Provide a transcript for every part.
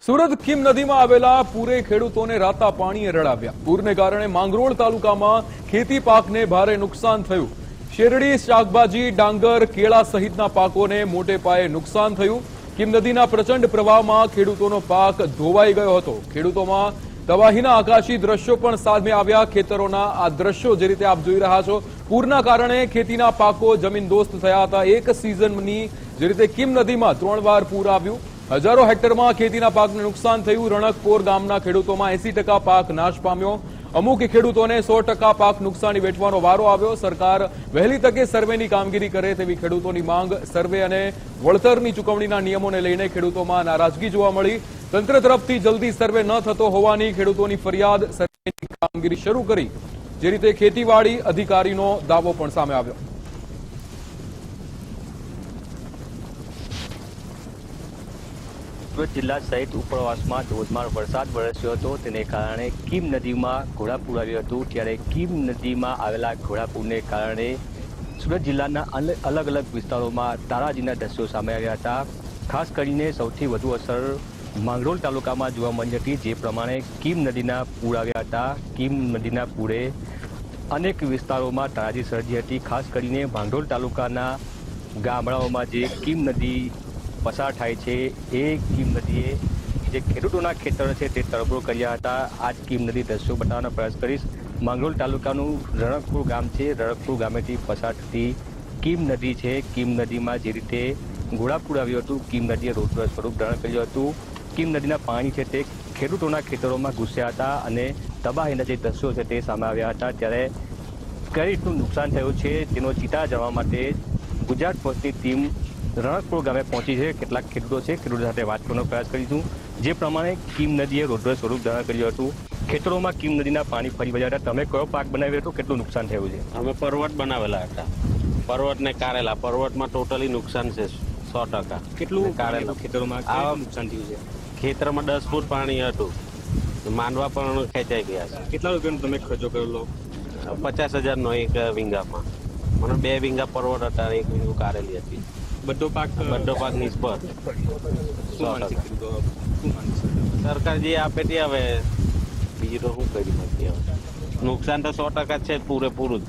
સુરત ખીમ નદીમાં આવેલા પૂરે ખેડૂતોને રાતા પાણીએ રડાવ્યા। પૂરને કારણે માંગરોળ તાલુકામાં ખેતી પાકને ભારે નુકસાન થયું। શેરડી, શાકભાજી, ડાંગર, કેળા સહિતના પાકોને મોટે પાયે નુકસાન થયું। ખીમ નદીના પ્રચંડ પ્રવાહમાં ખેડૂતોનો પાક ધોવાઈ ગયો હતો। ખેડૂતોમાં તબાહીના આકાશી દ્રશ્યો પણ સામે આવ્યા। ખેતરોના આ દ્રશ્યો જે રીતે આપ જોઈ રહ્યા છો, પૂરના કારણે ખેતીના પાકો જમીનદોસ્ત થયા હતા। એક સિઝનની જે રીતે ખીમ નદીમાં 3 વાર પૂર આવ્યું। હજારો હેક્ટરમાં ખેતીના પાકને નુકસાન થયું। રણકપોર ગામના ખેડૂતોમાં 80% પાક નાશ પામ્યો। અમુક ખેડૂતોને 100% પાક નુકસાની વેઠવાનો વારો આવ્યો। સરકાર વહેલી તકે સર્વેની કામગીરી કરે તેવી ખેડૂતોની માંગ। સર્વે અને વળતરની ચૂકવણીના નિયમોને લઈને ખેડૂતોમાં નારાજગી જોવા મળી। તંત્ર તરફથી જલ્દી સર્વે ન થતો હોવાની ખેડૂતોની ફરિયાદ। સર્વેની કામગીરી શરૂ કરી જે રીતે ખેતીવાડી અધિકારીનો દાવો પણ સામે આવ્યો। સુરત જિલ્લા સહિત ઉપરવાસમાં ધોધમાર વરસાદ વરસ્યો હતો, તેને કારણે ખીમ નદીમાં ઘોડાપૂર આવ્યું હતું। ત્યારે ખીમ નદીમાં આવેલા ઘોડાપૂરને કારણે સુરત જિલ્લાના અલગ અલગ વિસ્તારોમાં તારાજીના દ્રશ્યો સામે આવ્યા હતા। ખાસ કરીને સૌથી વધુ અસર માંગરોળ તાલુકામાં જોવા મળી હતી, જે પ્રમાણે ખીમ નદીના પૂર આવ્યા હતા। ખીમ નદીના પૂરે અનેક વિસ્તારોમાં તારાજી સર્જી હતી। ખાસ કરીને માંગરોળ તાલુકાના ગામડાઓમાં જે ખીમ નદી પસાર થાય છે, એ ખીમ નદીએ જે ખેડૂતોના ખેતરો છે તે તરબોળ કર્યા હતા। આ જ ખીમ નદી દ્રશ્યો બતાવવાનો પ્રયાસ કરીશ। માંગરોળ તાલુકાનું રણકપુર ગામ છે, રણકપુર ગામેથી પસાર થતી ખીમ નદી છે। ખીમ નદીમાં જે રીતે ઘોડાપૂર આવ્યું હતું, ખીમ નદીએ રૌદ્ર સ્વરૂપ ધારણ કર્યું હતું। ખીમ નદીના પાણી છે તે ખેડૂતોના ખેતરોમાં ઘૂસ્યા હતા અને તબાહીના જે દ્રશ્યો છે તે સામે આવ્યા હતા। ત્યારે કઈ રીતનું નુકસાન થયું છે તેનો ચિતાર જાણવા માટે ગુજરાત ફોર્સની ટીમ રણકપુર ગામે પહોંચી છે। કેટલાક ખેડૂતો છે, ખેડૂતો સાથે વાત કરવાનો પ્રયાસ કરીશું। જે પ્રમાણે ખીમ નદીએ રૌદ્ર સ્વરૂપ ધારણ કર્યું હતું, ખેતરોમાં ખીમ નદીના પાણી ફરી વળ્યા હતા। તમે કયો પાક બનાવ્યો હતો, કેટલું નુકસાન થયું છે? અમે પર્વત બનાવેલા હતા, પર્વત ને કારેલા। પર્વતમાં ટોટલી નુકસાન છે 100%। કેટલું કારેલા ખેતરોમાં નુકસાન થયું છે? ખેતરમાં 10 ફૂટ પાણી હતું, માંડવા પણ ખેંચાઈ ગયા છે। કેટલા રૂપિયાનો તમે ખર્ચો કરેલો? 50,000નો એક વીંગામાં। મને 2 વીંગા પર્વત હતા, 1 વીંગું કારેલી હતી। બધો પાક નિષ્ફળ। સરકાર જે આપે તે હવે બીજું તો શું કરી શકીએ? હવે નુકસાન તો 100% છે, પૂરેપૂરું જ।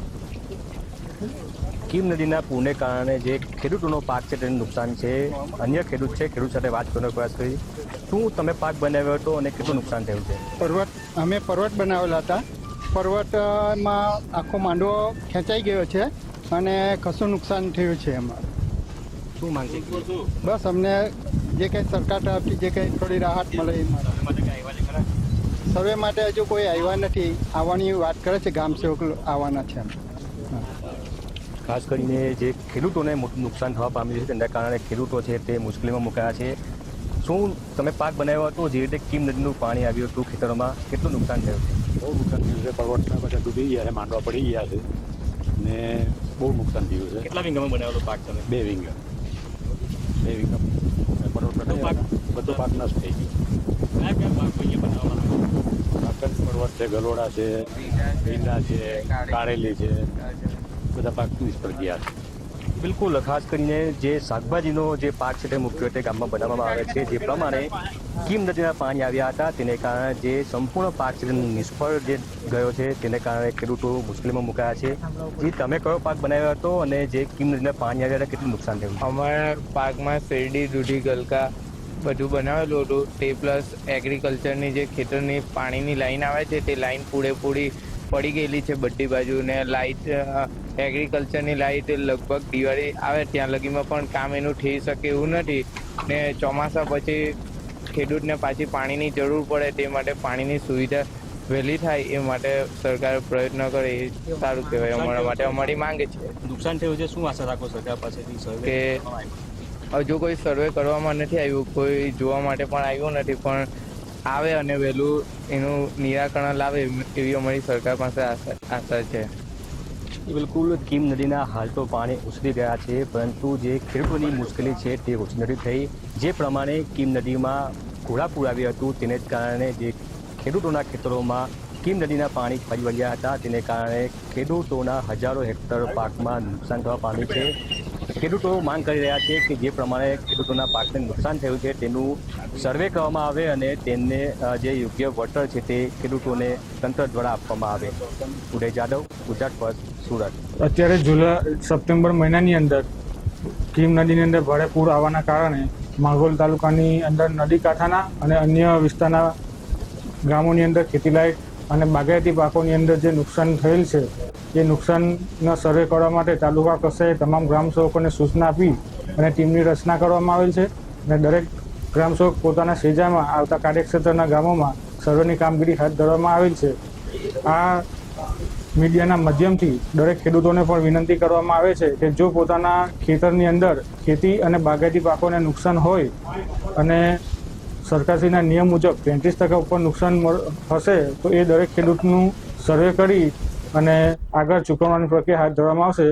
ખીમ નદીના પૂરને કારણે જે ખેડૂતોનો પાક છે તેનું નુકસાન છે। અન્ય ખેડૂત છે, ખેડૂત સાથે વાત કરવાનો પ્રયાસ કરી। શું તમે પાક બનાવ્યો હતો અને કેટલું નુકસાન થયું છે? અમે પર્વત બનાવેલા હતા। પર્વતમાં આખો માંડવો ખેંચાઈ ગયો છે અને કશું નુકસાન થયું છે અમારે। શું માંગ છે? બસ અમને જે કંઈ સરકાર તરફથી જે કંઈ થોડી રાહત મળે એ માટે। સર્વે માટે હજુ કોઈ આવ્યા નથી, આવવાની વાત કરે છે, ગામ સેવક આવવાના છે। ખાસ કરીને જે ખેડૂતોને મોટું નુકસાન થવા પામ્યું છે, તેના કારણે ખેડૂતો છે તે મુશ્કેલીમાં મુકાયા છે। શું તમે પાક બનાવ્યો હતો, જે રીતે ખીમ નદીનું પાણી આવ્યું હતું ખેતરોમાં, કેટલું નુકસાન થયું છે? બહુ નુકસાન થયું છે। પર્વતના બધા ડૂબી ગયા છે, માંડવા પડી ગયા છે ને બહુ નુકસાન થયું છે। કેટલા વીંગામાં બનાવેલો પાક તમે? 2 વીંગા બધો પાક નષ્ટ થઈ ગયો। કયા પાક અહીંયા બનાવવાના? પર્વત છે, ગલોડા છે, ભીંડા છે, કારેલી છે, બધા પાક નિષ્ફળ ગયા છે। બિલકુલ, ખાસ કરીને જે શાકભાજીનો જે પાક છે તે મુખ્યત્વે ગામમાં બનાવવામાં આવે છે। જે પ્રમાણે ખીમ નદીના પાણી આવ્યા હતા, તેને કારણે જે સંપૂર્ણ પાક છે તે નિષ્ફળ જે ગયો છે, તેને કારણે ખેડૂતો મુશ્કેલીમાં મુકાયા છે। જે તમે કયો પાક બનાવ્યો હતો અને જે ખીમ નદીના પાણી આવ્યા હતા, કેટલું નુકસાન થયું? અમારા પાકમાં શેરડી, દૂધી, ગલકા બધું બનાવેલું હતું। તે પ્લસ એગ્રીકલ્ચરની જે ખેતરની પાણીની લાઈન આવે છે તે લાઈન પૂરેપૂરી પડી ગયેલી છે બધી બાજુ, ને લાઇટ એગ્રીકલ્ચરની લાઇટ લગભગ દિવાળી આવે ત્યાં લગીમાં પણ કામ એનું થઈ શકે એવું નથી, ને ચોમાસા પછી ખેડૂતને પાછી પાણીની જરૂર પડે, તે માટે પાણીની સુવિધા વહેલી થાય એ માટે સરકાર પ્રયત્ન કરે એ સારું કહેવાય। અમારા માટે અમારી માંગે છે। નુકસાન થયું છે, શું આશા રાખો સરકાર પાસેથી? કે હજુ કોઈ સર્વે કરવામાં નથી આવ્યું, કોઈ જોવા માટે પણ આવ્યું નથી, પણ આવે અને વહેલું એનું નિરાકરણ લાવે એવી અમારી સરકાર પાસે આશા છે। બિલકુલ, ખીમ નદીના હાલ તો પાણી ઉછળી ગયા છે, પરંતુ જે ખેડૂતોની મુશ્કેલી છે તે ઓછી નથી થઈ। જે પ્રમાણે ખીમ નદીમાં ઘોડાપૂર આવ્યું હતું, તેને જ કારણે જે ખેડૂતોના ખેતરોમાં ખીમ નદીના પાણી ફરી વળ્યા હતા, તેને કારણે ખેડૂતોના હજારો હેક્ટર પાકમાં નુકસાન થવા પામ્યું છે। ખેડૂતો માંગ કરી રહ્યા છે કે જે પ્રમાણે ખેડૂતોના પાકને નુકસાન થયું છે તેનું સર્વે કરવામાં આવે અને તેમને જે યોગ્ય વળતર છે તે ખેડૂતોને તંત્ર દ્વારા આપવામાં આવે. ઉદય જાદવ, ગુજરાત ફર્સ્ટ, સુરત. અત્યારે સપ્ટેમ્બર મહિનાની અંદર કીમ નદીની અંદર ભારે પૂર આવવાના કારણે માંગરોળ તાલુકાની અંદર નદી કાંઠાના અને અન્ય વિસ્તારના ગામોની અંદર ખેતીલાયક અને બાગાયતી પાકોની અંદર જે નુકસાન થયેલ છે એ નુકસાનનો સર્વે કરવા માટે તાલુકા કક્ષાએ તમામ ગ્રામસેવકોને સૂચના આપી અને ટીમની રચના કરવામાં આવેલ છે અને દરેક ગ્રામસેવક પોતાના સેજામાં આવતા કાર્યક્ષેત્રના ગામોમાં સર્વેની કામગીરી હાથ ધરવામાં આવેલ છે. આ મીડિયાના માધ્યમથી દરેક ખેડૂતોને પણ વિનંતી કરવામાં આવે છે કે જો પોતાના ખેતરની અંદર ખેતી અને બાગાયતી પાકોને નુકસાન હોય અને સરકારશ્રીના નિયમ મુજબ 35% ઉપર નુકસાન હશે તો એ દરેક ખેડૂતનું સર્વે કરી અને આગળ ચૂકવવાની પ્રક્રિયા હાથ ધરવામાં આવશે.